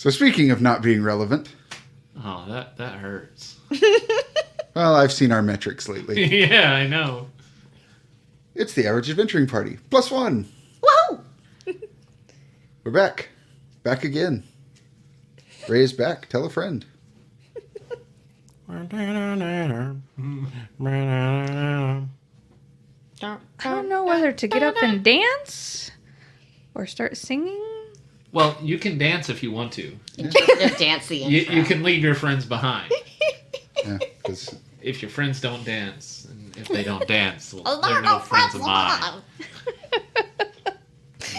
So speaking of not being relevant. Oh, that hurts. Well, I've seen our metrics lately. Yeah, I know. It's the average adventuring party. +1. Woohoo! We're back. Back again. Ray is back. Tell a friend. I don't know whether to get up and dance or start singing. Well, you can dance if you want to. Interpretive dance the intro. You can leave your friends behind. Yeah, because If your friends don't dance, and if they don't dance, well, Oh, they're no friends of mine.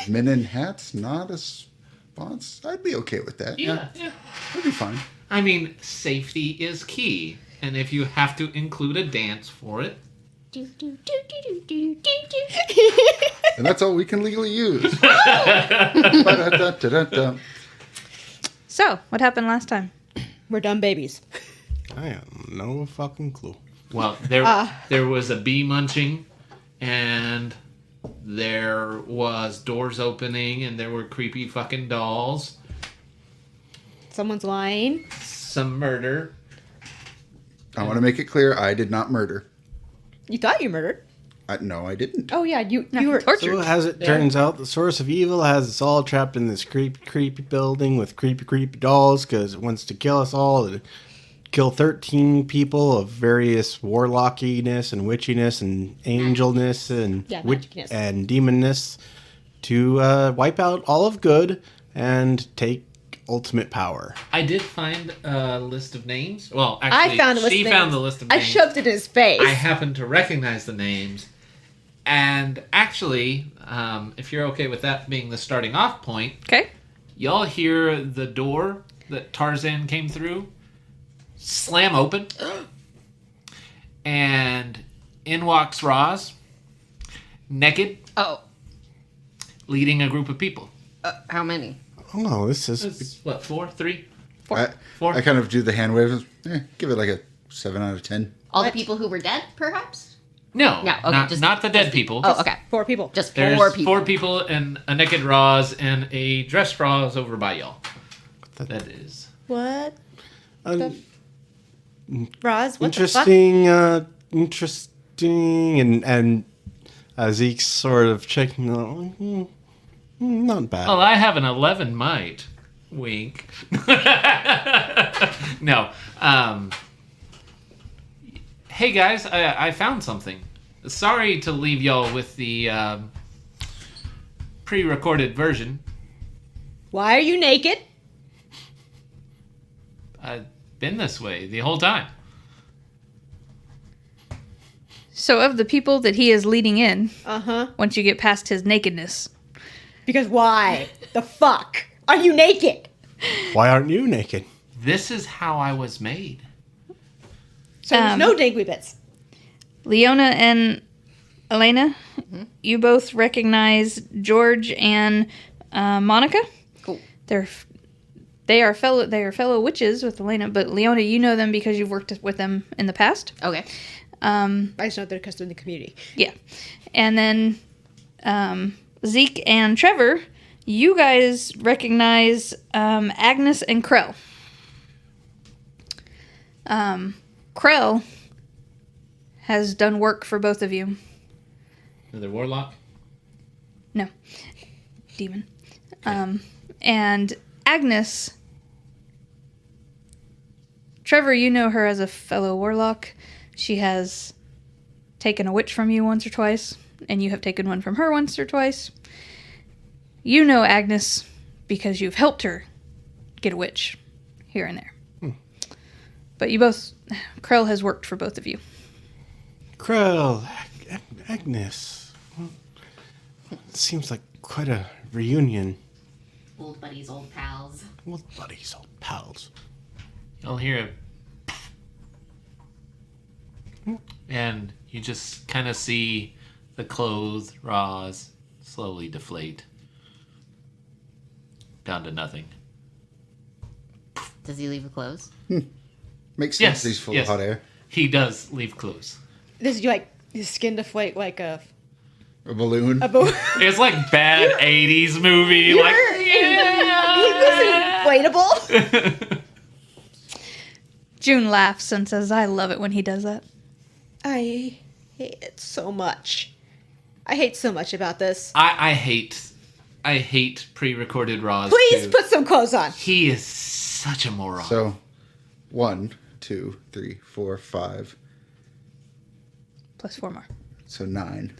men in hats, not a sponsor. I'd be okay with that. Yeah. That'd be fine. I mean, safety is key. And if you have to include a dance for it, And that's all we can legally use. Ba-da-da-da-da-da. So, what happened last time? We're dumb babies. have no fucking clue. well, there was a bee munching, and there was doors opening, and there were creepy fucking dolls. Someone's lying. Some murder. I want to make it clear, I did not murder. You thought you murdered. No, I didn't. Oh yeah, you were tortured. So as it turns out, the source of evil has us all trapped in this creepy building with creepy dolls because it wants to kill us all. And kill 13 people of various warlockiness and witchiness and angelness and magicness. and demonness to wipe out all of good and take ultimate power. I did find a list of names. Well, actually, I found a list she of found names. the list of I names. shoved it in his face. I happen to recognize the names. And actually, if you're okay with that being the starting off point, Okay. y'all hear the door that Tarzan came through slam open. And in walks Roz, naked, Oh, leading a group of people. how many? Oh no, this is It's, what, 4? 3? I kind of do the hand wave. Give it like a 7 out of 10. All the people who were dead, perhaps? No, No, okay, not the dead people. Oh, okay. 4 people. Just There's 4 people. 4 people and a naked Roz and a dressed Roz over by y'all. That is. What? interesting. Roz, what Interesting, and Zeke's sort of checking. Not bad. Well, I have an 11 might. Wink. No. Hey guys, I found something. Sorry to leave y'all with the pre-recorded version. Why are you naked? I've been this way the whole time. So, of the people that he is leading in, Uh-huh. once you get past his nakedness, Because why? The fuck? Are you naked? Why aren't you naked? This is how I was made. So there's no dangly bits. Leona and Alana, you both recognize George and Monica. Cool. They are fellow witches with Elena, but Leona, you know them because you've worked with them in the past. Okay. I just know they're custom in the community. Yeah. And then Zeke and Trevor, you guys recognize Agnes and Krell. Krell has done work for both of you. Another warlock? No. Demon. And Agnes, Trevor, you know her as a fellow warlock. She has taken a witch from you once or twice, and you have taken one from her once or twice. You know Agnes because you've helped her get a witch here and there. But you both, Krell has worked for both of you. Krell, Agnes. It seems like quite a reunion. Old buddies, old pals. Old buddies, old pals. You'll hear it. And you just kind of see the clothes, Roz, slowly deflate. Down to nothing. Does he leave the clothes? Makes sense. Yes, He's full yes. of hot air. He does leave clues. This is like his skin deflate like a A balloon. boat. It's like bad 80s movie. Like, Listen, inflatable. June laughs and says, I love it when he does that. I hate it so much. I hate so much about this. I hate pre-recorded Raws. Please too. put some clothes on. He is such a moron. So, 1, 2, 3, 4, 5. Plus 4 more. So 9.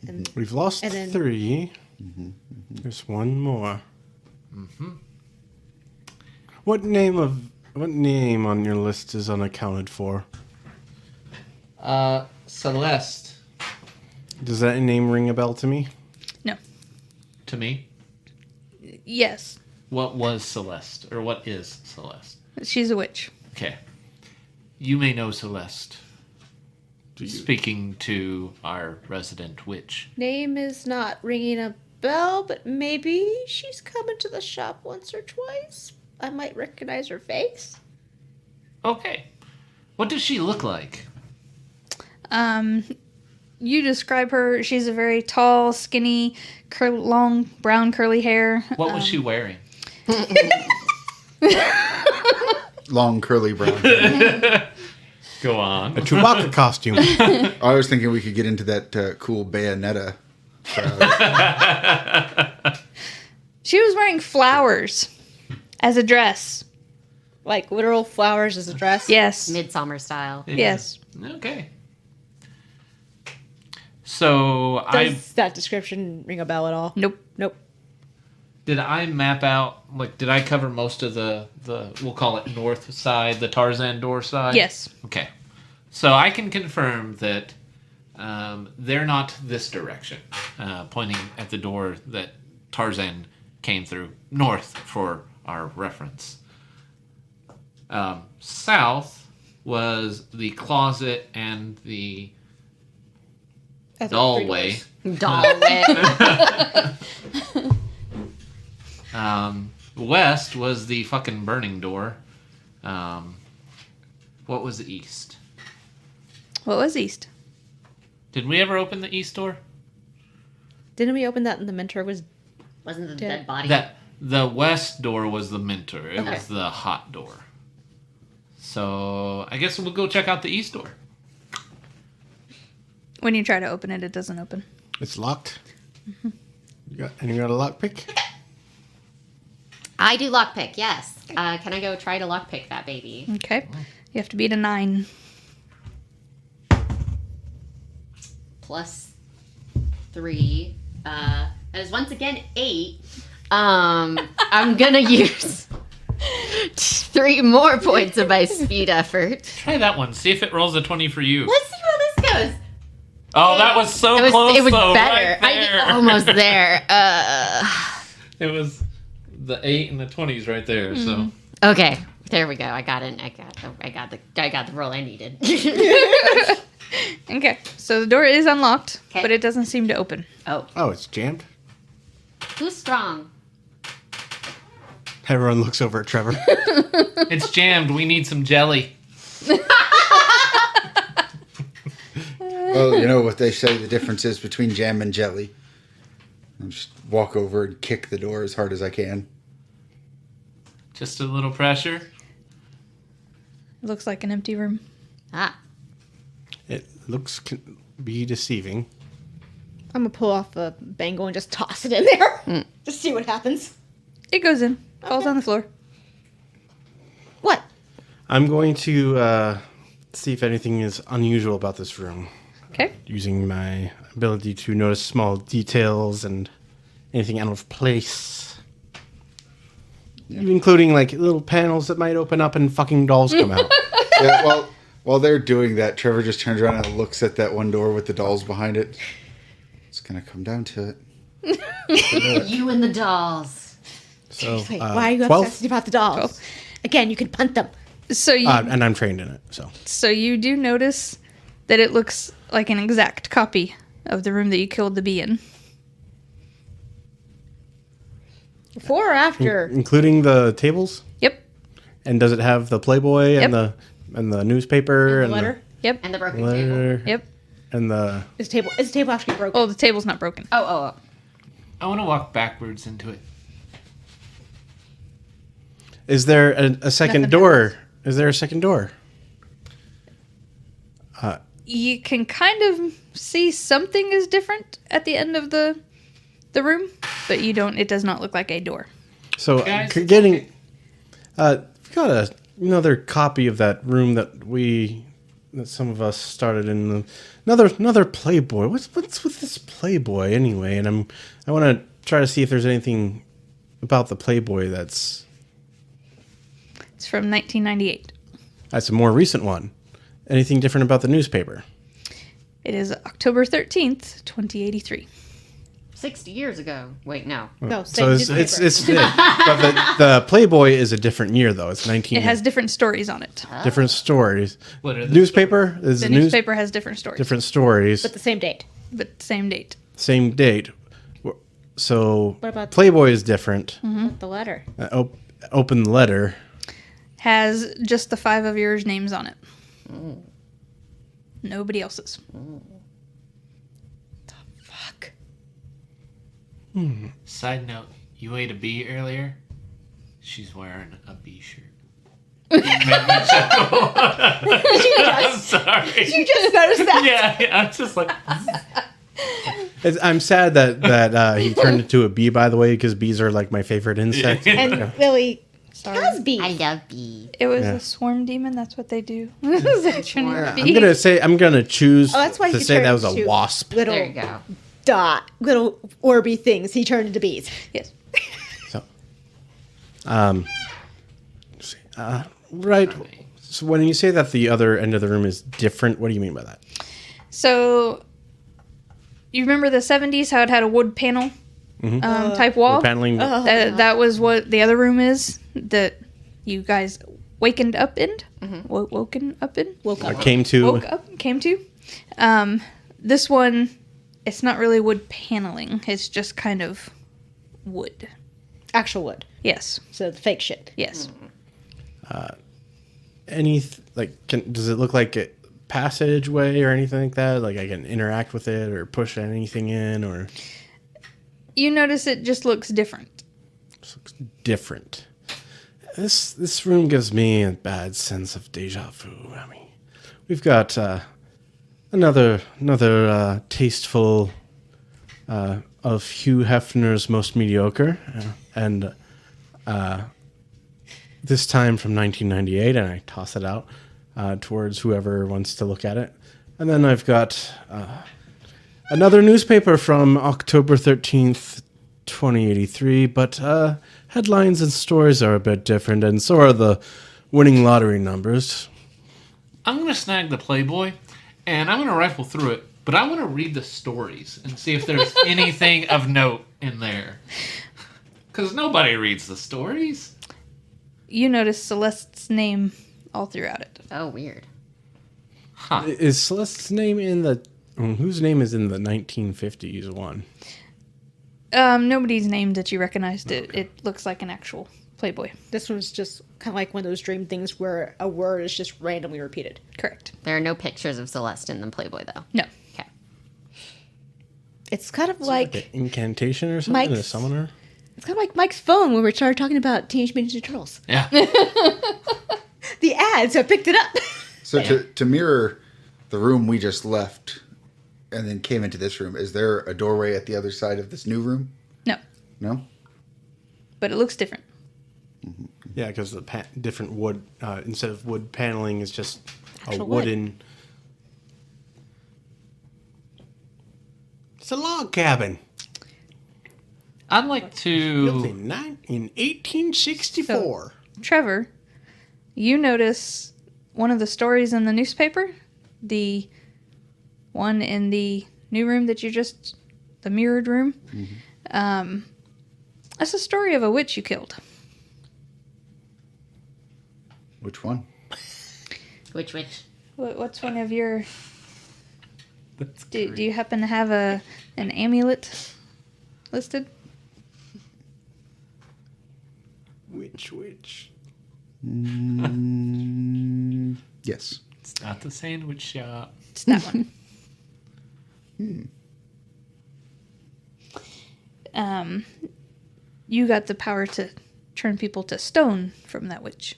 And We've lost And then- 3. There's one more. What name on your list is unaccounted for? Celeste, Does that name ring a bell to me? No. to me, Yes. what was Celeste? Or what is Celeste? She's a witch. Okay. You may know Celeste. Do you? Speaking to our resident witch. name is not ringing a bell, but maybe she's come into the shop once or twice. I might recognize her face. Okay. What does she look like? You describe her. She's a very tall, skinny, long, brown, curly hair. What was she wearing? Long curly brown. Go on. A Chewbacca costume. I was thinking we could get into that cool Bayonetta crowd. She was wearing flowers as a dress. Like literal flowers as a dress. Yes. Midsummer style. Yes. Okay. So Does that description ring a bell at all? Nope. Nope. did I map out, like, did I cover most of the we'll call it north side, the Tarzan door side? Yes. Okay. So I can confirm that they're not this direction, pointing at the door that Tarzan came through, north for our reference. South was the closet and the I thought three dollway. doors. Dollway. West was the fucking burning door. What was the east? What was east? Did we ever open the east door? Didn't we open that and the mentor was... Wasn't the Yeah. dead body? That the west door was the mentor. It Okay. was the hot door. So I guess we'll go check out the east door. When you try to open it, it doesn't open. It's locked. You got a lockpick? I do lockpick, yes. Can I go try to lockpick that baby? Okay. You have to beat a 9. Plus 3. That is once again 8. I'm gonna use 3 more points of my speed effort. Try that one. See if it rolls a 20 for you. Let's see how this goes. Oh, that was so It was, close. it was though, better. Right I there. did almost there. It was the 8 and the 20s right there. So Okay, there we go. I got it. I got the roll I needed. Okay. So the door is unlocked, Okay. but it doesn't seem to open. Oh, Oh, it's jammed. who's strong? Everyone looks over at Trevor. it's jammed. We need some jelly. Well, you know what they say the difference is between jam and jelly. I'll just walk over and kick the door as hard as I can. Just a little pressure. It looks like an empty room. Ah, It looks can be deceiving. I'm gonna pull off a bangle and just toss it in there. Just see what happens. It goes in, falls Okay. on the floor. What? I'm going to see if anything is unusual about this room. Okay. Using my ability to notice small details and anything out of place. Including like little panels that might open up and fucking dolls come out. Yeah, well, while they're doing that, Trevor just turns around and looks at that one door with the dolls behind it. It's gonna come down to it. you and the dolls. So, Wait, why are you 12? obsessed about the dolls? Again, you can punt them. So you And I'm trained in it, so. so you do notice that it looks like an exact copy of the room that you killed the bee in. Before or after? Including the tables? Yep. And does it have the Playboy and Yep. the newspaper The letter? Yep. And the broken the table. letter Yep. and the Is the table actually broken? Oh, the table's not broken. Oh. I want to walk backwards into it. Is there a second Nothing door? happens. Is there a second door? You can kind of see something is different at the end of the room, but you don't. It does not look like a door. So Guys, getting we got another copy of that room that some of us started in. Another Playboy. What's with this Playboy anyway? And I want to try to see if there's anything about the Playboy that's It's from 1998. a more recent one. Anything different about the newspaper? It is October 13th, 2083. 60 years ago. Wait, no. No, So same it's newspaper. but the Playboy is a different year though. It's 19. It has different stories on it. different stories. What are the Newspaper is The the news newspaper has different stories, different stories. But the same date. but same date. Same date. So What about- Playboy is different. With the letter. Open letter. Has just the 5 of yours names on it. Nobody else's. Fuck. Side note, you ate a bee earlier? She's wearing a bee shirt. Made me chuckle. I'm sorry. You just noticed that. Yeah, I'm just like, I'm sad that he turned into a bee. By the way, because bees are like my favorite insect. And Lily has bees. I love bees. It was Yeah. a swarm demon. That's what they do. They're trying to Swarm. be- I'm gonna choose Oh, that's why to he say that turned was a to wasp. Little There you go. little orby things. He turned into bees. Yes. So, right. So when you say that the other end of the room is different, what do you mean by that? So, you remember the 70s, how it had a wood panel type wall? Wood paneling. That was what the other room is that you guys wakened up in. Woken up in? Woke up. Came to. Woke up, came to. This one, it's not really wood paneling. It's just kind of wood. Actual wood. Yes. So the fake shit. Yes. Does it look like a passageway or anything like that? Like I can interact with it or push anything in or You notice it just looks different. it looks different. This room gives me a bad sense of deja vu. I mean, we've got another tasteful of Hugh Hefner's Most Mediocre, and this time from 1998, and I toss it out towards whoever wants to look at it. And then I've got another newspaper from October 13th, 2083, but headlines and stories are a bit different, and so are the winning lottery numbers. I'm going to snag the Playboy, and I'm going to rifle through it, but I want to read the stories and see if there's anything of note in there. Because nobody reads the stories. You notice Celeste's name all throughout it. Oh, weird. Huh. Is Celeste's name in the... whose name is in the 1950s one? Nobody's name that you recognized. It looks like an actual Playboy. This one's just kind of like one of those dream things where a word is just randomly repeated. Correct. There are no pictures of Celeste in the Playboy, though. No. Okay. It's kind of like An incantation or something? A Mike's- summoner? it's kind of like Mike's phone when we started talking about Teenage Mutant Ninja Turtles. Yeah. The ads have picked it up. So to mirror the room we just left and then came into this room, is there a doorway at the other side of this new room? No. No? But it looks different. Yeah, because the different wood, instead of wood paneling, is just a Actual wood. wooden... It's a log cabin. I'd like Built to... in 1864. Trevor, you notice one of the stories in the newspaper, the one in the new room that you just, the mirrored room. That's a story of a witch you killed. Which one? Which? What's one of your? Do you happen to have an amulet listed? Which? Yes. It's not the sandwich shop. It's that one. You got the power to turn people to stone from that witch.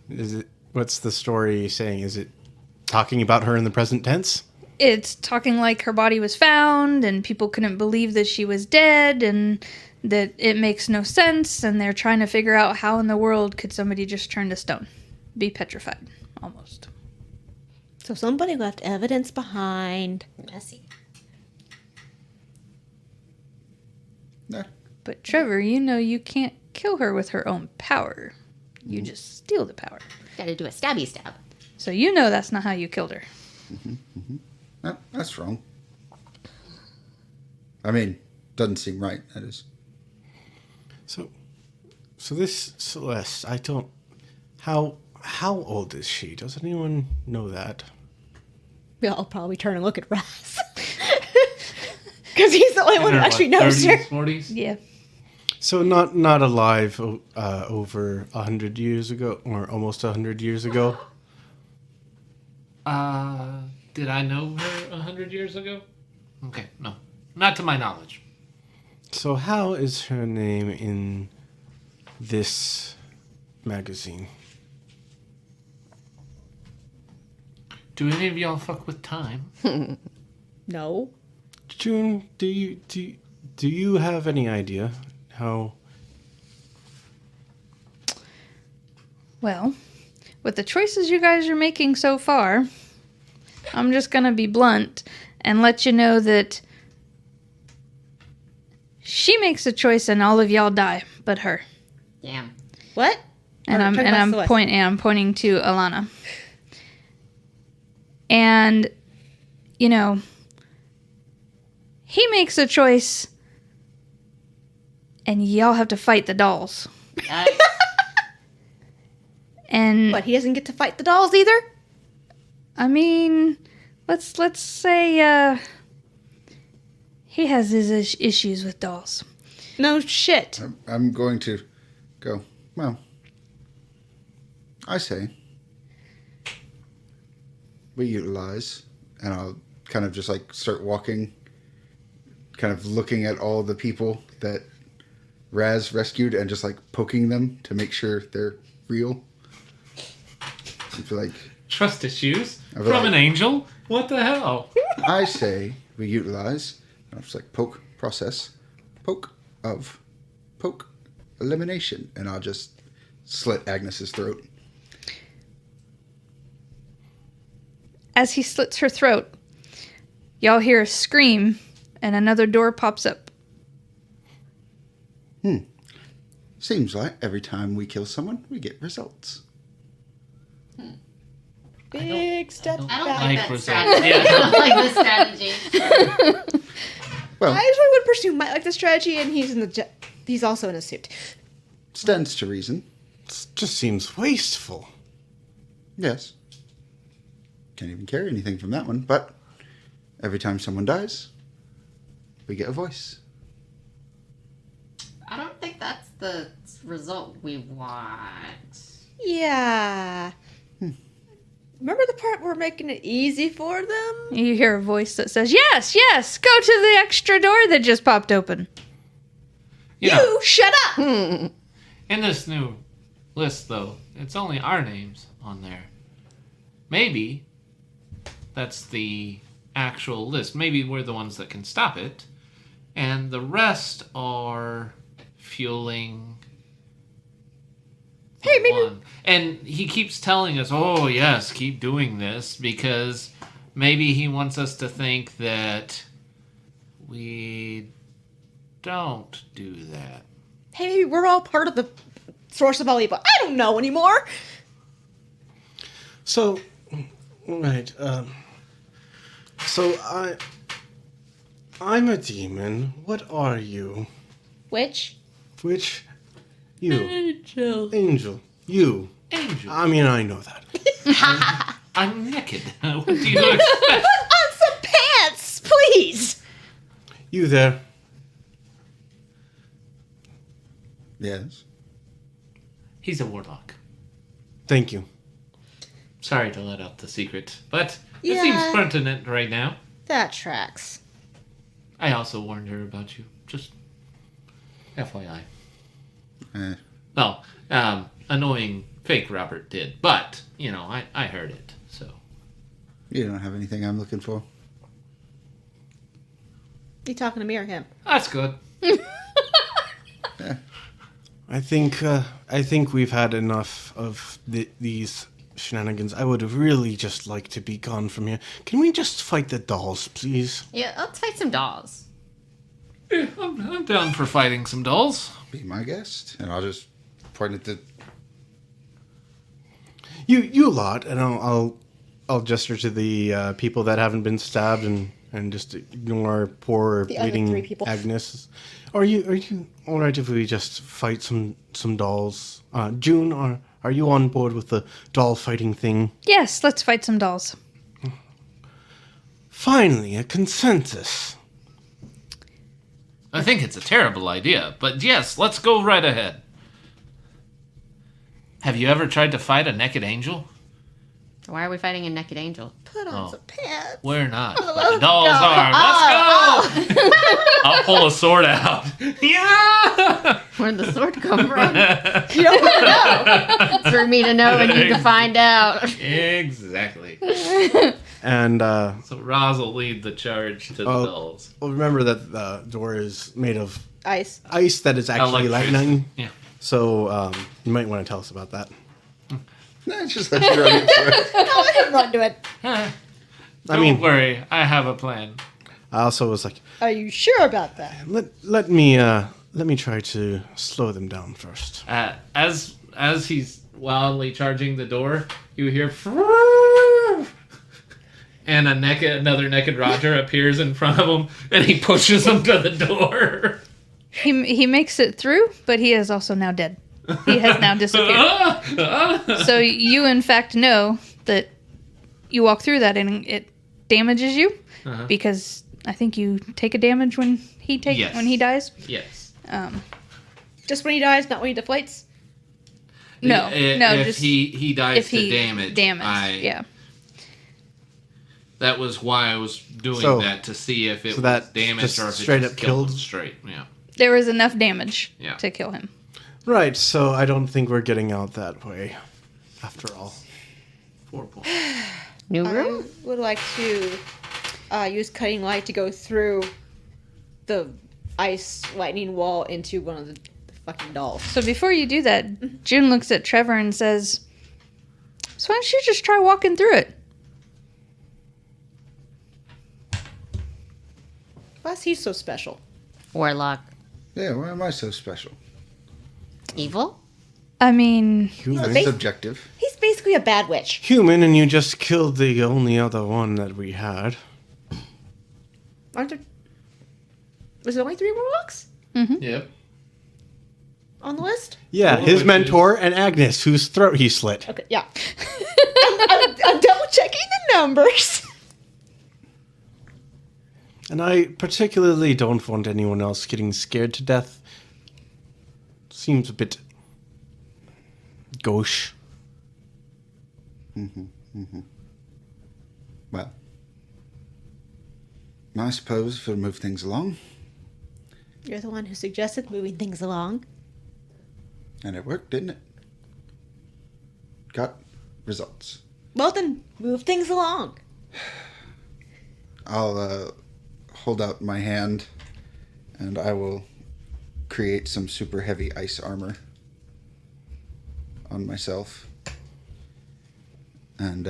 Is it? What's the story saying? Is it talking about her in the present tense? It's talking like her body was found and people couldn't believe that she was dead and that it makes no sense, and they're trying to figure out how in the world could somebody just turn to stone. Be petrified, almost. So somebody left evidence behind. Messy. No. But Trevor, you know you can't kill her with her own power. You just steal the power. Gotta do a stabby stab. So you know that's not how you killed her. No, that's wrong. I mean, doesn't seem right, that is. So this Celeste, I don't. How old is she? Does anyone know that? We all probably turn and look at Raz. Because he's the only one who actually knows her. 40s? Yeah. So not alive over 100 years ago, or almost 100 years ago. Did I know her 100 years ago? Okay, no. Not to my knowledge. So how is her name in this magazine? Do any of y'all fuck with time? No. June, do you have any idea how? Well, with the choices you guys are making so far, I'm just going to be blunt and let you know that she makes a choice and all of y'all die but her. Damn. What? And I'm pointing to Alana. And you know, he makes a choice and y'all have to fight the dolls. And But he doesn't get to fight the dolls either? I mean, let's say he has his issues with dolls. No shit. I'm going to go, well, I say we utilize, and I'll kind of just like start walking, kind of looking at all the people that Raz rescued and just like poking them to make sure they're real. I feel like Trust issues? I From feel like- an angel? What the hell? I say we utilize, and I'll just like poke, process, poke, elimination, and I'll just slit Agnes's throat. As he slits her throat, y'all hear a scream and another door pops up. Seems like every time we kill someone, we get results. Big step I don't back. like Like that results. strategy. Yeah. I don't like this strategy. Well, I actually one person who might like the strategy, and he's also in a suit. stands to reason. It just seems wasteful. Yes. Can't even carry anything from that one, but every time someone dies, we get a voice. I don't think that's the result we want. Yeah. Remember the part where we're making it easy for them? You hear a voice that says, "Yes, yes, go to the extra door that just popped open." You know, You shut up! in this new list, though, it's only our names on there. Maybe that's the actual list. Maybe we're the ones that can stop it. And the rest are fueling. Hey, maybe- one. And he keeps telling us, oh, yes, keep doing this, because maybe he wants us to think that we don't do that. Hey, maybe we're all part of the source of all evil. I don't know anymore. So, right. So I'm a demon. What are you? Which? Which? You. Angel. Angel. You. Angel, I mean, I know that. I'm naked. What do you expect? Put on some pants, please. You there. Yes. He's a warlock. Thank you. Sorry to let out the secret, but it Yeah. seems pertinent right now. That tracks. I also warned her about you. Just FYI. Eh, Well, annoying fake Robert did, but, you know, I heard it, so. you don't have anything I'm looking for. You talking to me or him? That's good. I think we've had enough of these shenanigans. I would really just like to be gone from here. Can we just fight the dolls, please? Yeah, let's fight some dolls. Yeah, I'm down for fighting some dolls. Be my guest, and I'll just point at the. You lot, and I'll gesture to the people that haven't been stabbed and just ignore poor The other bleeding 3 people. Agnes. Are you all right if we just fight some dolls? June, are you on board with the doll fighting thing? Yes, let's fight some dolls. Finally, a consensus. I think it's a terrible idea, but yes, let's go right ahead. Have you ever tried to fight a naked angel? Why are we fighting a naked angel? Put on Oh. some pants. We're not, but the dolls are. Let's go! I'll pull a sword out. Yeah! Where'd the sword come from? You don't want to know. It's for me to know and you to find out. Exactly. And So Roz will lead the charge to the dolls. well, remember that the door is made of Ice. ice that is actually Electricity. lightning. Yeah. So you might want to tell us about that. Nah, just let you run into it. No, let him run to it. Don't worry, I have a plan. I also was like, Are you sure about that? let me try to slow them down first. As he's wildly charging the door, you hear and another naked Roger appears in front of him, and he pushes him to the door. He makes it through, but he is also now dead. He has now disappeared. So you, in fact, know that you walk through that and it damages you because I think you take a damage when he Yes. when he dies. Yes. Just when he dies, not when he deflates? No, If just he dies if he to damage, yeah. That was why I was doing So- that, to see if it so was that damaged just or if straight it just up killed killed? him straight. Yeah. There was enough damage Yeah. to kill him. Right, so I don't think we're getting out that way, after all. 4 points. New I room? would like to use cutting light to go through the ice lightning wall into one of the fucking dolls. So before you do that, June looks at Trevor and says, "So why don't you just try walking through it?" Why's he so special? Warlock. Yeah, why am I so special? Evil? I mean, That's bas- subjective. He's basically a bad witch. Human, and you just killed the only other one that we had. Aren't there... Was there only 3 warlocks Yep. on the list? Yeah, One his which mentor and Agnes, whose throat he slit. Okay, yeah. I'm double checking the numbers. And I particularly don't want anyone else getting scared to death. Seems a bit gauche. Well, I suppose if it'll move things along, You're the one who suggested moving things along. and it worked, didn't it? Got results. Well then, move things along. I'll hold out my hand, and I will create some super heavy ice armor on myself. And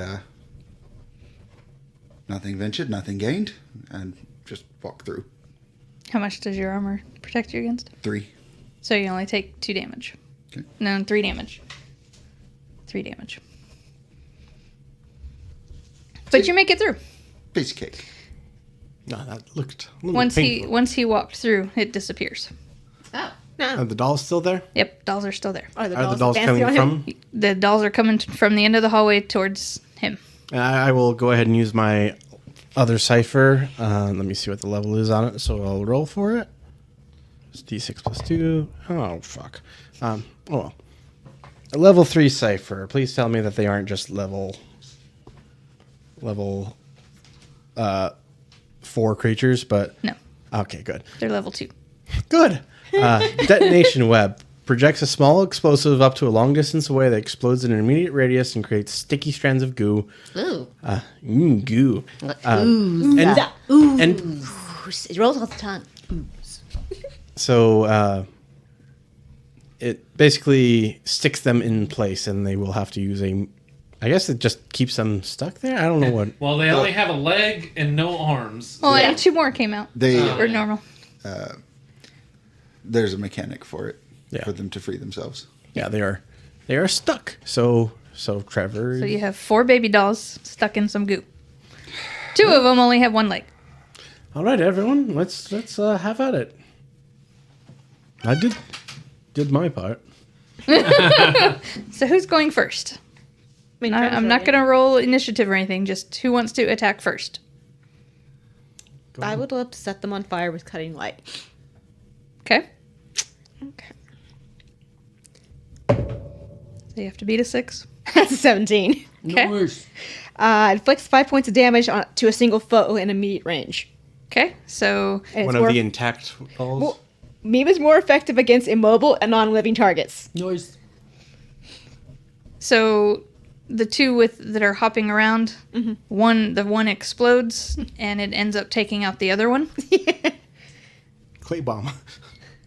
nothing ventured, nothing gained, and just walk through. how much does your armor protect you against? 3. So you only take 2 damage. Okay. No, 3 damage. 3 damage. But you make it through. Piece of cake. No, that looked a little painful. Once he walked through, it disappears. Oh. Are the dolls still there? Yep, dolls are still there. Are the Are the dolls dolls dancing coming on him? from? The dolls are coming from the end of the hallway towards him. I will go ahead and use my other cipher. Let me see what the level is on it, so I'll roll for it. It's D6 plus 2. Oh, fuck. Oh, well. A level 3 cipher. Please tell me that they aren't just level 4 creatures, but No, okay, good. they're level 2. Good. Detonation web projects a small explosive up to a long distance away that explodes in an immediate radius and creates sticky strands of goo. Ooh. Goo. Ooh. And It rolls off the tongue. so it basically sticks them in place, and they will have to use a. I guess it just keeps them stuck there. I don't know what. Well, they only have a leg and no arms. Well, and 2 more came out. They Or normal. there's a mechanic for it Yeah. for them to free themselves. Yeah, they are stuck. So Trevor. So you have 4 baby dolls stuck in some goo. 2 of them only have 1 leg. All right, everyone, let's have at it. I did my part. So who's going first? I'm not going to roll initiative or anything. Just who wants to attack first? I would love to set them on fire with cutting light. Okay. Okay. So you have to beat a 6. That's a 17. Okay. Inflicts 5 points of damage to a single foe in immediate range. Okay. So And One it's of more, the intact balls. Meme is more effective against immobile and non-living targets. Noise. so the 2 that are hopping around, the one explodes and it ends up taking out the other one. Clay bomb.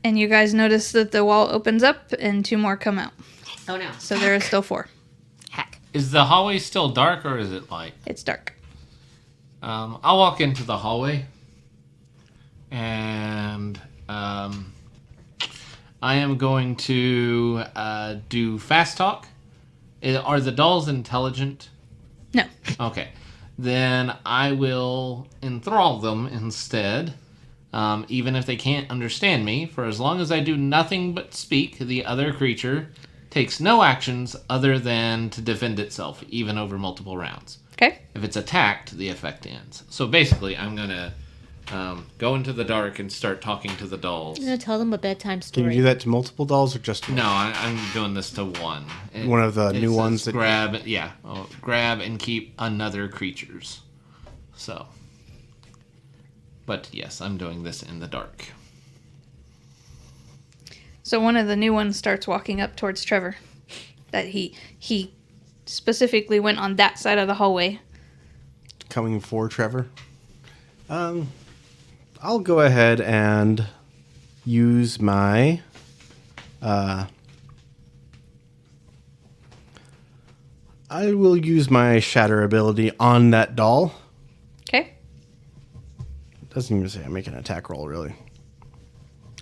And you guys notice that the wall opens up and 2 more come out. Oh no. So there are still 4. Heck. Is the hallway still dark or is it light? It's dark. I'll walk into the hallway, and I am going to do fast talk. Are the dolls intelligent? No. Okay. Then I will enthrall them instead, even if they can't understand me. For as long as I do nothing but speak, the other creature takes no actions other than to defend itself, even over multiple rounds. Okay. If it's attacked, the effect ends. So basically, I'm going to go into the dark and start talking to the dolls. I'm going to tell them a bedtime Can story. you do that to multiple dolls or just one? No, I'm doing this to one. One of the new says ones that- grab. Yeah, grab and keep another creatures. So, but yes, I'm doing this in the dark. So one of the new ones starts walking up towards Trevor. That he specifically went on that side of the hallway. Coming for Trevor. I'll go ahead and use my I will use my shatter ability on that doll. Okay. Doesn't even say I make an attack roll, really.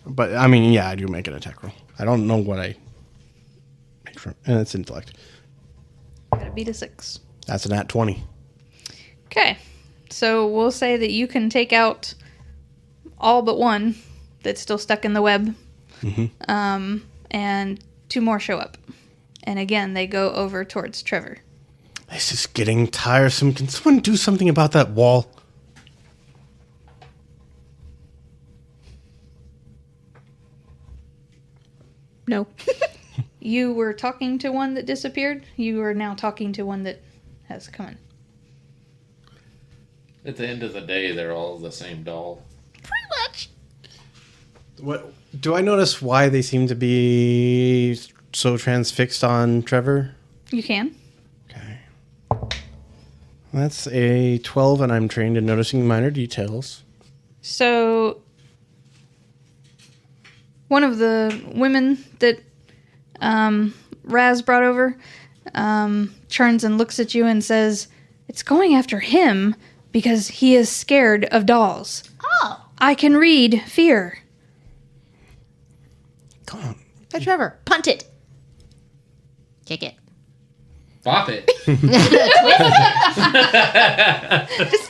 But, I mean, yeah, I do make an attack roll. I don't know what I make from... And it's intellect. Gotta beat a 6. That's an at 20. Okay. So we'll say that you can take out all but one that's still stuck in the web. And 2 more show up. And again, they go over towards Trevor. This is getting tiresome. Can someone do something about that wall? No. You were talking to one that disappeared. You are now talking to one that has come in. At the end of the day, they're all the same doll. Pretty much. What do I notice why they seem to be so transfixed on Trevor? You can. Okay. That's a 12, and I'm trained in noticing minor details. So one of the women that Raz brought over turns and looks at you and says, "It's going after him because he is scared of dolls. Oh. I can read fear." Come on. Hey, Trevor, punt it. Kick it. Bop-It.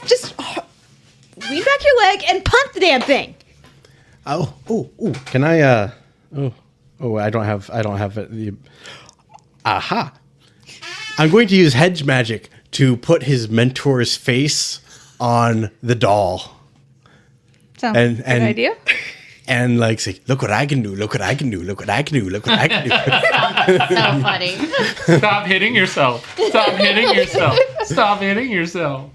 Just lean back your leg and punt the damn thing. Oh. Can I? I don't have it. Aha! I'm going to use hedge magic to put his mentor's face on the doll. Sounds And- good and- idea. And like say, look what I can do, look what I can do, look what I can do, look what I can do. So funny. Stop hitting yourself. Stop hitting yourself. Stop hitting yourself.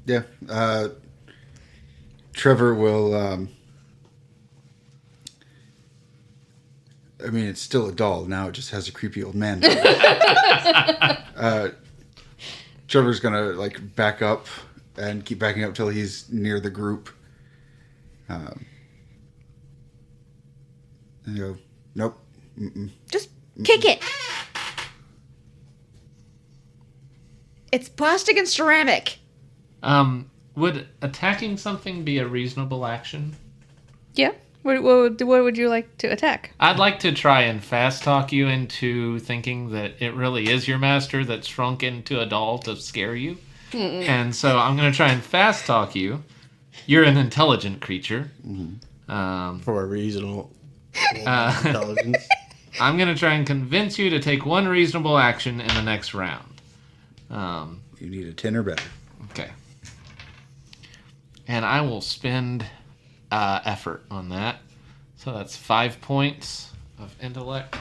Yeah. Trevor will. I mean, it's still a doll now. It just has a creepy old man. Trevor's gonna like back up and keep backing up till he's near the group. And go, nope. Mm-mm. Just kick it. It's plastic and ceramic. Would attacking something be a reasonable action? Yeah. What would you like to attack? I'd like to try and fast talk you into thinking that it really is your master that's shrunk into a doll to scare you. And so I'm going to try and fast talk you. You're an intelligent creature. For a reasonable intelligence. I'm going to try and convince you to take one reasonable action in the next round. You need a 10 or better. Okay. And I will spend effort on that. So that's 5 points of intellect.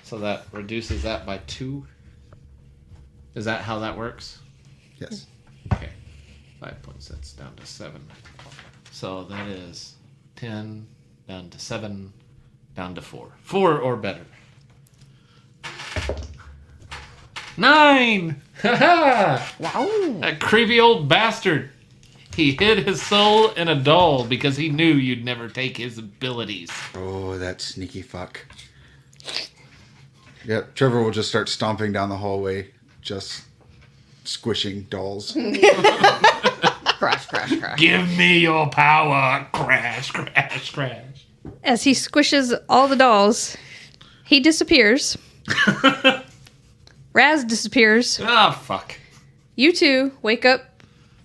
So that reduces that by 2. Is that how that works? Yes. Okay. 5 points. That's down to 7. So that is 10 down to 7 down to 4. 4 or better. 9! Ha-ha! Wow. That creepy old bastard. He hid his soul in a doll because he knew you'd never take his abilities. Oh, that sneaky fuck. Yep, Trevor will just start stomping down the hallway, just squishing dolls. Crash, crash, crash. Give me your power. Crash, crash, crash. As he squishes all the dolls, he disappears. Raz disappears. Ah, fuck. You two wake up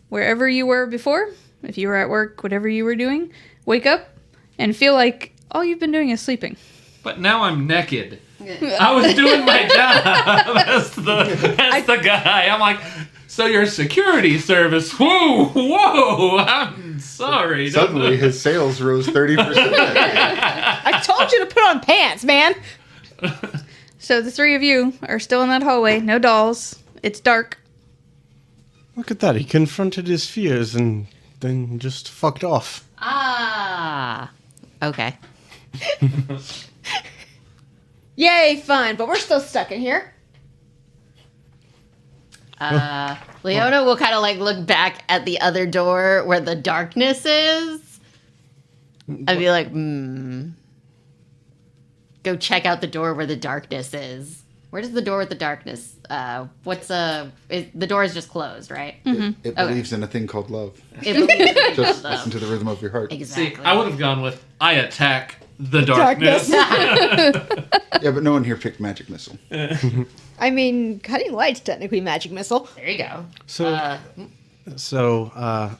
wherever you were before. If you were at work, whatever you were doing, wake up and feel like all you've been doing is sleeping. But now I'm naked. I was doing my job as the guy. I'm like, so your security service, whoa, I'm sorry. Suddenly, his sales rose 30%. I told you to put on pants, man. So the three of you are still in that hallway. No dolls. It's dark. Look at that. He confronted his fears and then just fucked off. Ah. Okay. Yay, fun, but we're still stuck in here. Leona will kind of like look back at the other door where the darkness is. I'd be like, go check out the door where the darkness is. Where does the door with the darkness? The door is just closed, right? It believes in a thing called love. It believes Just listen to the rhythm of your heart. exactly. See, I would have gone with, I attack the darkness. Yeah, but no one here picked magic missile. I mean, cutting light's technically magic missile. There you go. So,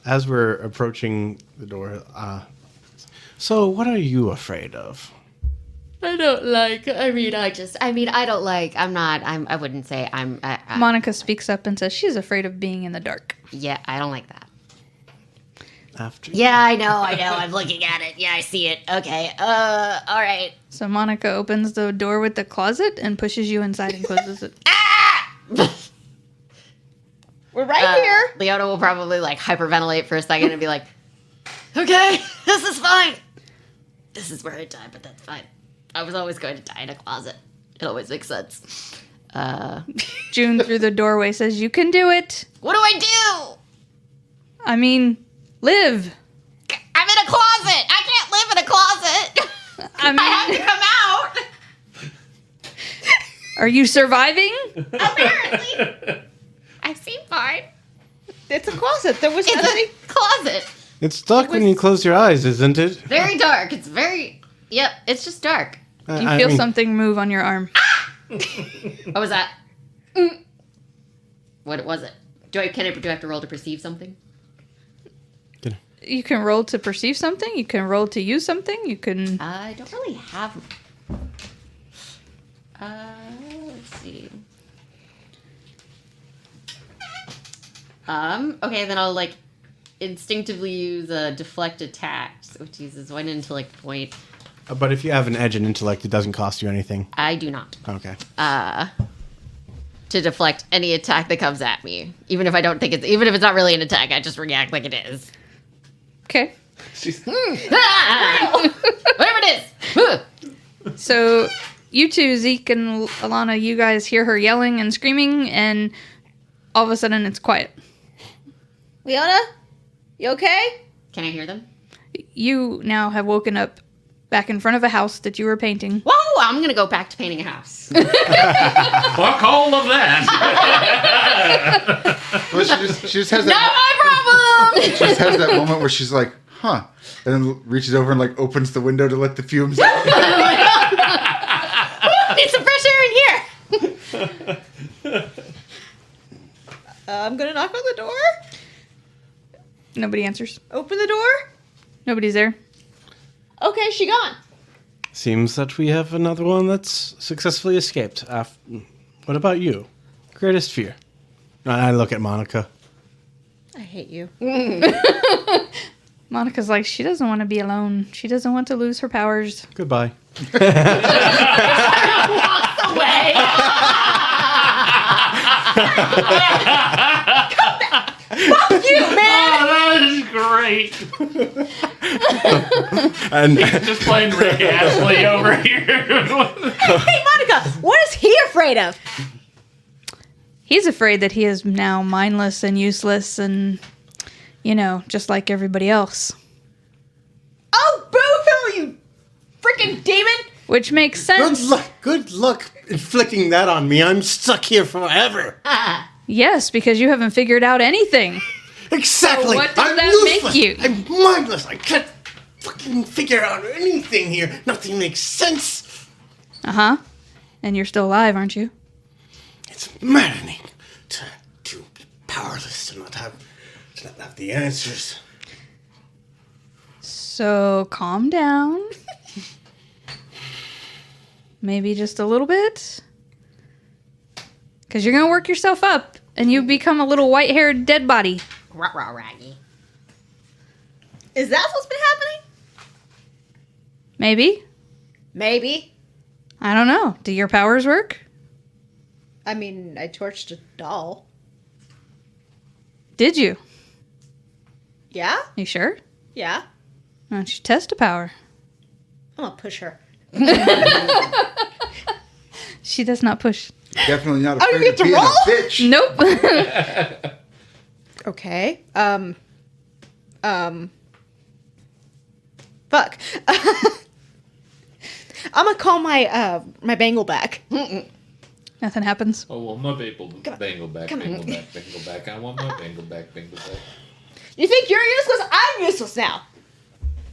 as we're approaching the door, so what are you afraid of? I don't like. I wouldn't say I'm. Monica speaks up and says she's afraid of being in the dark. Yeah, I don't like that. After Yeah, I know. I'm looking at it. Yeah, I see it. Okay. All right. So Monica opens the door with the closet and pushes you inside and closes it. We're right here. Leona will probably like hyperventilate for a second and be like, "Okay, this is fine. This is where I die, but that's fine. I was always going to die in a closet. It always makes sense." June through the doorway says, "You can do it. What do I do? I mean, live. I'm in a closet. I can't live in a closet. I I have mean, to come out. are you surviving?" Apparently, I seem fine. It's a closet. There was It's nothing. a closet. It's dark when you close your eyes, isn't it? Very dark. It's very. Yep. It's just dark. You feel something move on your arm. What was that? What was it? Do I have to roll to perceive something? You can roll to perceive something. You can roll to use something. You can. I don't really have. Let's see. Okay, then I'll like instinctively use a deflect attack, which uses 1 intellect point. But if you have an edge in intellect, it doesn't cost you anything. I do not. Okay. To deflect any attack that comes at me, even if I don't think even if it's not really an attack, I just react like it is. Okay. She's Whatever it is. So, you two, Zeke and Alana, you guys hear her yelling and screaming, and all of a sudden it's quiet. Leona, you okay? Can I hear them? You now have woken up back in front of a house that you were painting. Whoa! I'm gonna go back to painting a house. fuck all of that. Well, she just has Not that. my She just has that moment where she's like, "Huh," and then reaches over and like opens the window to let the fumes out. Need some fresh air in here. I'm gonna knock on the door. Nobody answers. Open the door. Nobody's there. Okay, she gone. Seems that we have another one that's successfully escaped. What about you? Greatest fear. I look at Monica. I hate you. Monica's like, she doesn't want to be alone. She doesn't want to lose her powers. Goodbye. Walks away. Fuck you, man! Oh, that is great. And Just playing Rick Astley over here. Hey, Monica, what is he afraid of? He's afraid that he is now mindless and useless and, just like everybody else. Oh, boo-hoo, you freaking demon! Which makes sense. good luck inflicting that on me. I'm stuck here forever. Yes, because you haven't figured out anything. Exactly. So what does I'm that useless. make you? I'm mindless. I can't fucking figure out anything here. Nothing makes sense. Uh-huh. And you're still alive, aren't you? It's maddening to be powerless, to not have the answers. So calm down. Maybe just a little bit. Because you're going to work yourself up and you become a little white-haired dead body. Rah, raggy. Is that what's been happening? Maybe. Maybe. I don't know. Do your powers work? I mean, I torched a doll. Did you? Yeah? You sure? Yeah. Why don't you test a power? I'm gonna push her. She does not push. Definitely not Oh, you afraid get of to being roll? a bitch. Nope. Okay. Fuck. I'm gonna call my my bangle back. Nothing happens. Oh, well, my bangle back, bangle back. I want my bangle back. You think you're useless? I'm useless now.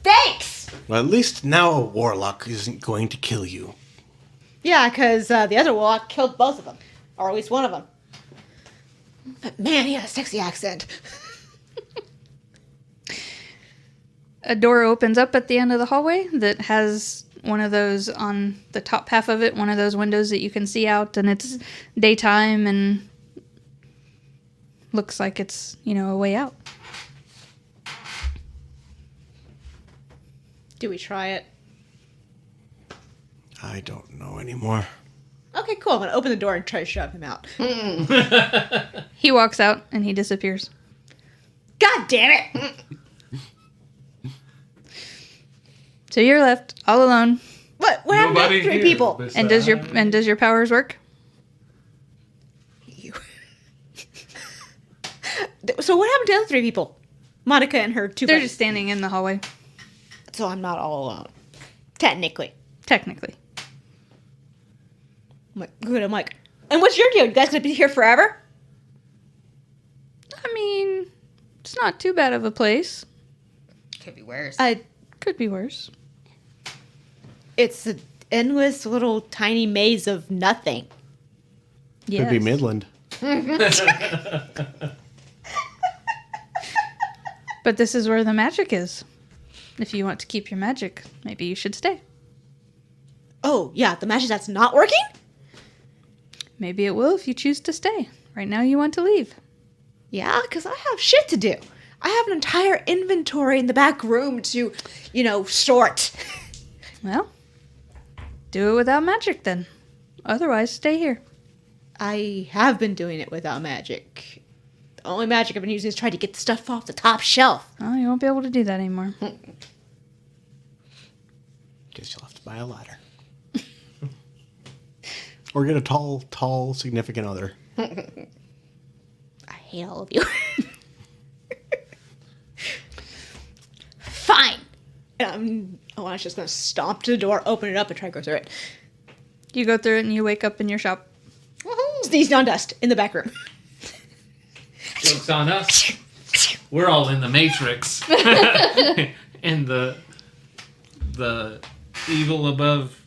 Thanks. Well, at least now a warlock isn't going to kill you. Yeah, because the other warlock killed both of them, or at least one of them. But man, he had a sexy accent. A door opens up at the end of the hallway that has one of those on the top half of it, one of those windows that you can see out, and it's daytime and looks like it's, a way out. Do we try it? I don't know anymore. Okay, cool. I'm gonna open the door and try to shove him out. He walks out and he disappears. God damn it! So you're left all alone. What happened to three people? And does your powers work? You. So what happened to the other three people? Monica and her two They're buddies. just standing in the hallway, So I'm not all alone. Technically. technically. I'm like, good. I'm like, and what's your deal? You guys gonna be here forever? I mean, it's not too bad of a place. Could be worse. Could be worse. It's an endless little tiny maze of nothing. Yes. Could be Midland. But this is where the magic is. If you want to keep your magic, maybe you should stay. Oh, yeah, the magic that's not working? Maybe it will if you choose to stay. Right now you want to leave. Yeah, because I have shit to do. I have an entire inventory in the back room to, sort. Well, do it without magic then. Otherwise, stay here. I have been doing it without magic only magic I've been using is trying to get the stuff off the top shelf. Oh, you won't be able to do that anymore. Guess you'll have to buy a ladder. Or get a tall, significant other. I hate all of you. Fine. And Alana's just gonna stomp to the door, open it up, and try to go through it. You go through it and you wake up in your shop. Sneezed on dust in the back room. Joke's on us. We're all in the Matrix. And the evil above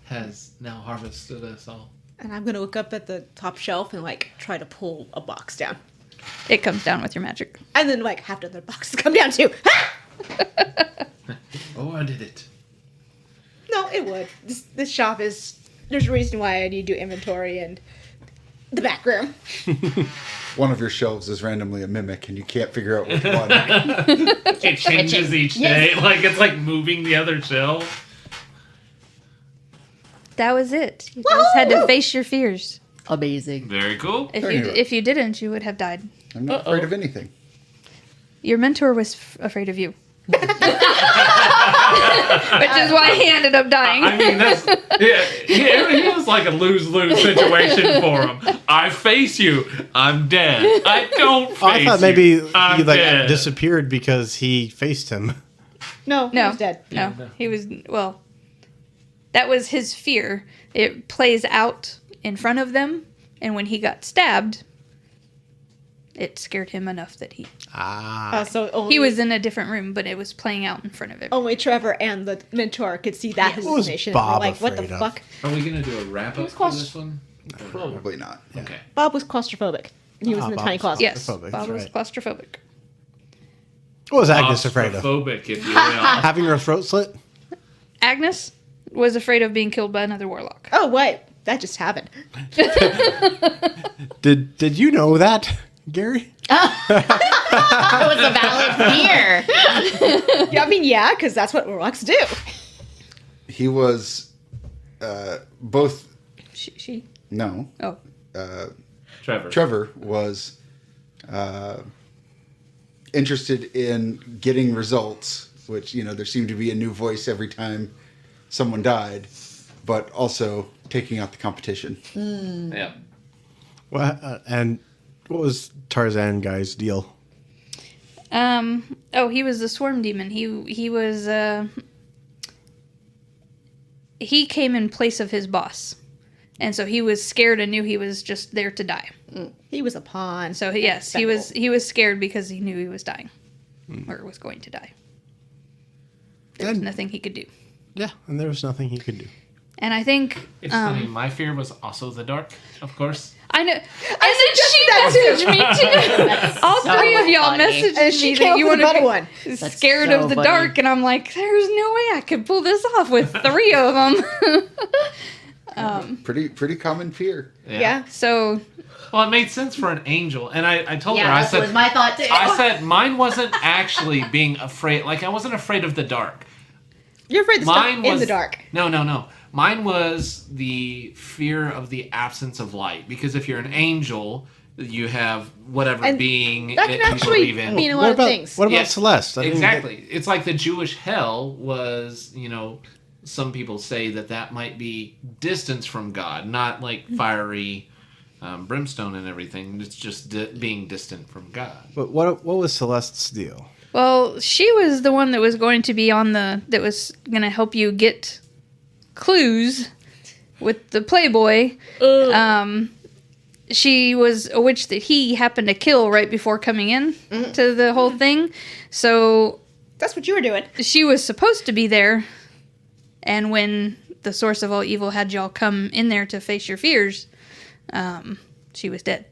has now harvested us all. And I'm gonna look up at the top shelf and like try to pull a box down. It comes down with your magic. And then like half the other boxes come down too. Oh, I did it. No, it would. This shop is. There's a reason why I need to do inventory and the back room. One of your shelves is randomly a mimic, and you can't figure out which one. It changes each day. Like it's like moving the other shelf. That was it. You guys had to face your fears. Amazing. Very cool. If you didn't, you would have died. I'm not afraid of anything. Your mentor was afraid of you. Which is why he ended up dying. I mean, that's it was like a lose-lose situation for him. I face you, I'm dead. I don't face you. I thought maybe I'm he like dead. disappeared because he faced him. No, he was dead. No, he was, well, that was his fear. It plays out in front of them, and when he got stabbed, it scared him enough that he So only, he was in a different room, but it was playing out in front of him. only Trevor and the mentor could see that What was hallucination. Bob They're like, what the afraid of? fuck? Are we gonna do a wrap-up for this one? Probably not. Okay. Bob was claustrophobic. He was in the Bob tiny was closet. Yes, Claustrophobic, Bob was right. claustrophobic. What was Agnes afraid of? Claustrophobic, if you will. Having her throat slit? Agnes was afraid of being killed by another warlock. Oh, wait. That just happened. Did you know that, Gary? That was a valid fear. Yeah, I mean, yeah, because that's what warlocks do. He was both. She. No. Oh. Trevor. Trevor was interested in getting results, which, there seemed to be a new voice every time someone died, but also taking out the competition. Yeah. Well, and what was Tarzan guy's deal? He was the swarm demon. He was he came in place of his boss. And so he was scared and knew he was just there to die. He was a pawn. So yes, he was scared because he knew he was dying. Or was going to die. There was And- nothing he could do. Yeah, and there was nothing he could do. And I think It's funny, my fear was also the dark, of course. I know. And then she messaged me too. All so three of y'all funny. messaged And she me came that you up with want a to better one. That's scared so of the funny. dark, and I'm like, there's no way I could pull this off with three of them. Pretty common fear. Yeah. So Well, it made sense for an angel. And I told her, Yeah, I that said, was my thought too. I said mine wasn't actually being afraid. Like, I wasn't afraid of the dark. You're afraid of Mine stuff in was the dark. No. Mine was the fear of the absence of light. Because if you're an angel, you have whatever And being that can you actually believe in. mean a lot What of about, things. what about Yes, Celeste? I didn't Exactly. It's like the Jewish hell was, some people say that might be distance from God, not like fiery brimstone and everything. It's just being distant from God. But what was Celeste's deal? well, she was the one that was going to be that was going to help you get clues with the Playboy. She was a witch that he happened to kill right before coming in to the whole thing. So That's what you were doing. she was supposed to be there. And when the source of all evil had y'all come in there to face your fears, she was dead.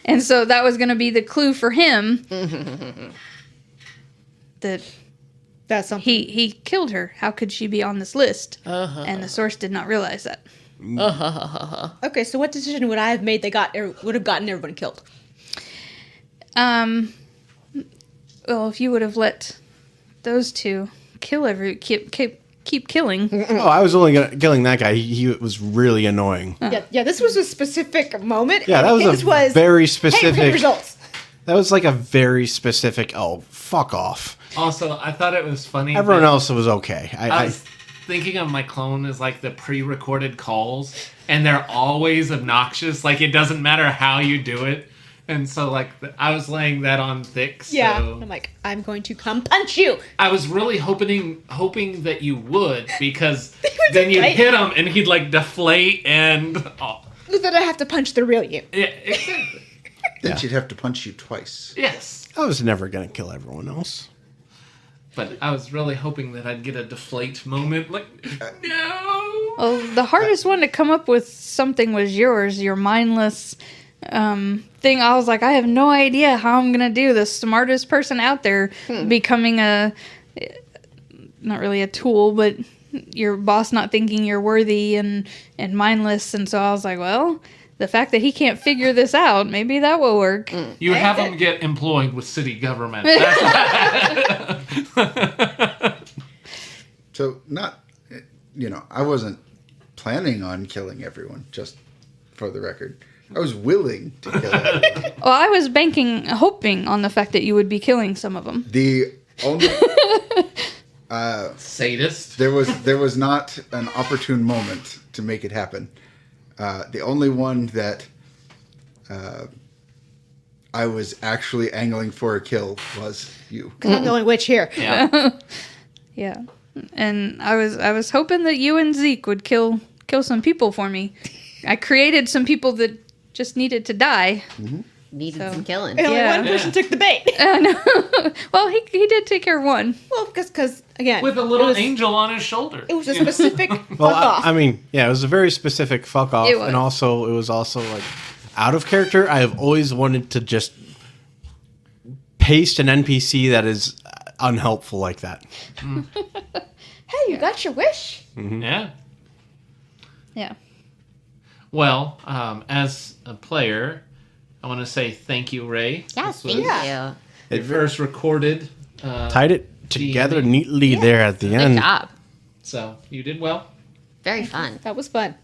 And so that was going to be the clue for him that That's something. he killed her. How could she be on this list? And the source did not realize that. Okay, so what decision would I have made that would have gotten everyone killed? Well, if you would have let those two kill keep killing. Oh, I was only killing that guy. He was really annoying. Yeah, this was a specific moment. Yeah, that and was his a very Hey, specific. results. That was like a very specific. Oh, fuck off. Also, I thought it was funny. Everyone that else was okay. I was thinking of my clone as like the pre-recorded calls, and they're always obnoxious. Like, it doesn't matter how you do it. And so, like, I was laying that on thick. So Yeah, I'm like, I'm going to come punch you. I was really hoping that you would, because would then you'd deflate. hit him and he'd like deflate and. Oh, Then I have to punch the real you. yeah, exactly. Then she'd have to punch you twice. Yes. I was never gonna kill everyone else. But I was really hoping that I'd get a deflate moment. Like, no. Well, the hardest one to come up with something was yours, your mindless thing. I was like, I have no idea how I'm gonna do the smartest person out there becoming not really a tool, but your boss not thinking you're worthy and mindless. And so I was like, well, the fact that he can't figure this out, maybe that will work. You have him get employed with city government. So I wasn't planning on killing everyone, just for the record. I was willing to kill everyone. Well, I was hoping on the fact that you would be killing some of them. The only Sadist. there was not an opportune moment to make it happen. The only one that I was actually angling for a kill was you. I'm the only witch here. Yeah. Yeah, and I was hoping that you and Zeke would kill some people for me. I created some people that just needed to die. Needed some killing. And only Yeah. one person took the bait. No. Well, he did take care of one. Well, because again, With a little it was, angel on his shoulder. It was a specific fuck Well, off. I mean, yeah, it was a very specific fuck off, It was. and also it was also like out of character. I have always wanted to just paste an NPC that is unhelpful like that. Hey, you got your wish. Yeah. Yeah. Well, as a player, I want to say thank you, Ray. Yes, This thank was you. your first recorded. Tied it together DMing. neatly there at the Good end. job. So you did well. Very fun. That was fun.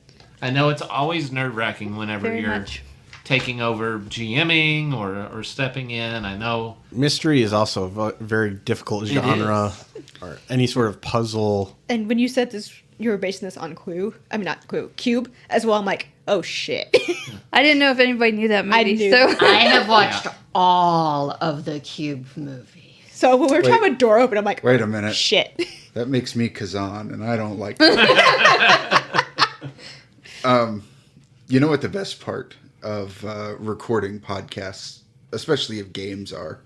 I know it's always nerve-wracking whenever Very you're much. taking over GMing or stepping in. I know. Mystery is also a very difficult genre, or any sort of puzzle. And when you said this, you were basing this on Cube as well. I'm like, oh shit. I didn't know if anybody knew that movie. I knew. So I have watched all of the Cube movies. So when we were trying to have a door open, I'm like, Wait a minute. shit. That makes me Kazan, and I don't like that. You know what the best part of recording podcasts, especially if games are,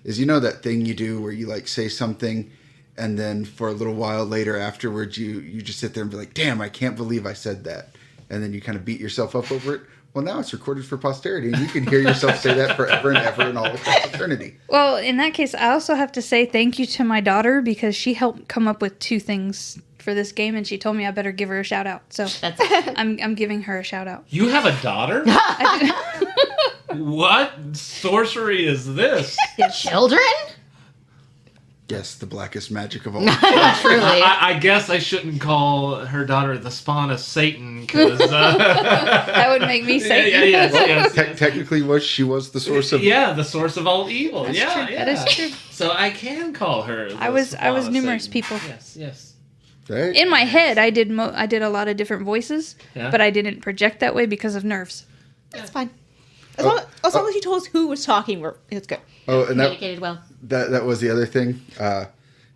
is that thing you do where you like say something, and then for a little while later afterwards, you just sit there and be like, damn, I can't believe I said that. And then you kind of beat yourself up over it. Well, now it's recorded for posterity, and you can hear yourself say that forever and ever and all across eternity. well, in that case, I also have to say thank you to my daughter because she helped come up with 2 things for this game, and she told me I better give her a shout out. So That's I'm giving her a shout out. You have a daughter? What sorcery is this? children? Yes, the blackest magic of all. Truly. I guess I shouldn't call her daughter the spawn of Satan because That would make me say yes. Technically, she was the source of. Yeah, the source of all evil. That's yeah, true. yeah. That is true. So I can call her. The I was spawn of numerous Satan. people. Yes. Right? In my head, I did a lot of different voices, Yeah. but I didn't project that way because of nerves. It's fine. As long as you told us who was talking, it's good. Oh, and Communicated well. that was the other thing.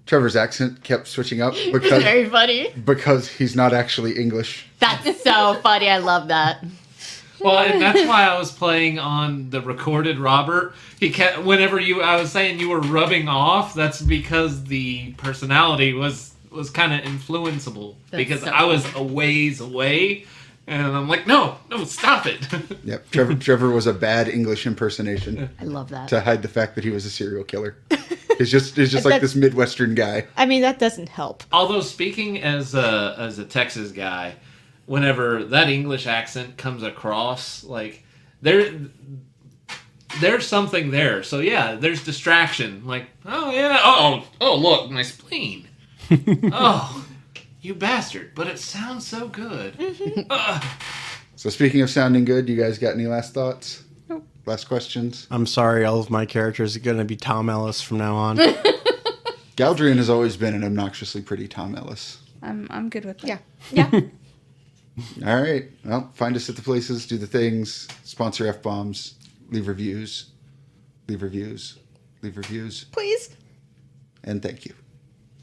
Trevor's accent kept switching up It's very funny. because he's not actually English. That's so funny. I love that. Well, and that's why I was playing on the recorded Robert. He kept whenever I was saying you were rubbing off. That's because the personality was kind of influenceable because so I was a ways away, and I'm like, no, stop it. Yep, Trevor was a bad English impersonation I love that. to hide the fact that he was a serial killer. It's just like this Midwestern guy. I mean, that doesn't help. Although speaking as a Texas guy, whenever that English accent comes across, like there's something there. So yeah, there's distraction. Like, oh yeah, oh look, my spleen. Oh, You bastard, but it sounds so good. So speaking of sounding good, you guys got any last thoughts? Nope. Last questions? I'm sorry, all of my characters are going to be Tom Ellis from now on. Galdrian has always been an obnoxiously pretty Tom Ellis. I'm good with that. Yeah. All right. Well, find us at the places, do the things, sponsor F-bombs, leave reviews, leave reviews, leave reviews, Please. and thank you.